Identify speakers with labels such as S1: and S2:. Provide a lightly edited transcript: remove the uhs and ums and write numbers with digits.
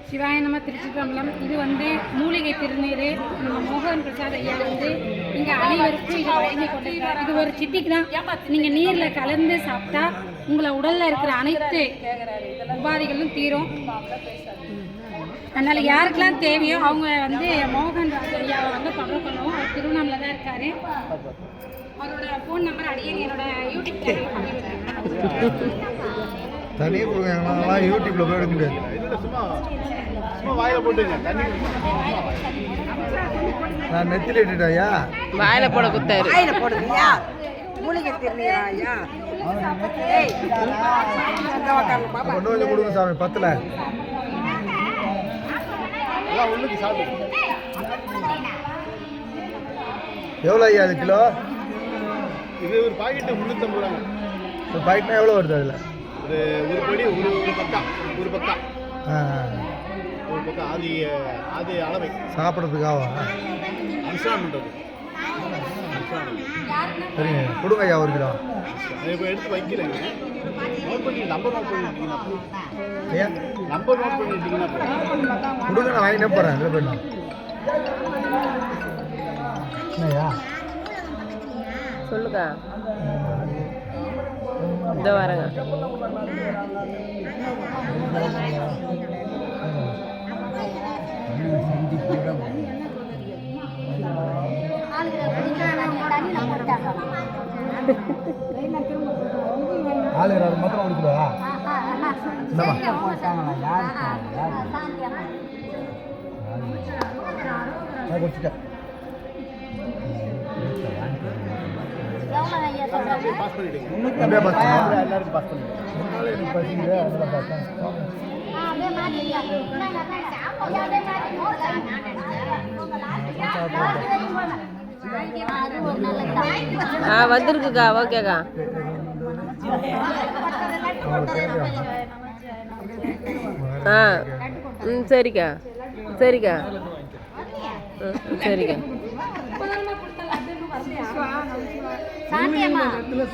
S1: சிவாய நம திருச்சிற்றம்பலம். இது வந்து மூலிகை திருநீர். நம்ம மோகன் பிரசாத் ஐயா வந்து இங்கே அனைவருக்கும் இதை வழங்கி கொண்டிருக்காரு. இது ஒரு சிட்டிக்கு தான். நீங்கள் நீரில் கலந்து சாப்பிட்டா உங்களை உடலில் இருக்கிற அனைத்து உபாதைகளும் தீரும். அதனால் யாருக்கெல்லாம் தேவையோ அவங்க வந்து மோகன் ராஜ் ஐயாவை வந்து தொடர்பு பண்ணுவோம். அவர் திருவண்ணாமலை தான் இருக்கார். அவரோட ஃபோன் நம்பர் அடியே என்னோட யூடியூப் சேனல் பண்ணிவிடுறேன்.
S2: தனியாக கொடுங்க, யூடியூப்பில் போய் எடுக்க முடியாது. நான் நெத்தில இட்டுட்டாயா
S3: வாயில போட குத்தாரு.
S4: வாயில போடுறியா? மூலிகை திருநீரா ஐயா?
S2: கொஞ்சம் கொடுங்க சாமி, பத்தில் எவ்வளோ ஐயா அது கிலோ?
S5: இது ஒரு பாக்கெட்டு 350 ரூபாங்க.
S2: ஒரு பாக்கெட்னா எவ்வளோ வருது அதில்?
S5: ஒரு படி ஒரு பக்கா ஒரு பக்கா அது அளவை
S2: சாப்பிட்றதுக்காக
S5: அனுஷ்டானம் பண்ணுறது.
S2: சரிங்க, கொடுங்க ஐயா 1 கிலோ.
S5: இப்போ எடுத்து வைக்கிறேங்க. நோட் பண்ணி நம்பர் நோட் பண்ணிட்டீங்கன்னா
S2: ஐயா
S5: நம்பர் நோட் பண்ணிட்டீங்கன்னா
S2: கொடுங்க, நான் வாங்கினே போகிறேன். இதில் போயிடலாம். ஐயா
S3: சொல்லுங்க. இந்த வரங்க
S2: ஆளு மாத்திரம் கொடுக்குறா. குடிச்சிட்டேன்.
S5: பாஸ் பண்ணிடுங்க.
S2: எல்லாருக்கும் பாஸ் பண்ணிடுங்க. எனக்கு பசிக்குது, அதில் பார்த்தேன்.
S3: வந்திருக்குக்கா. ஓகேக்கா. சரிக்கா சரிக்கா சரிக்கா.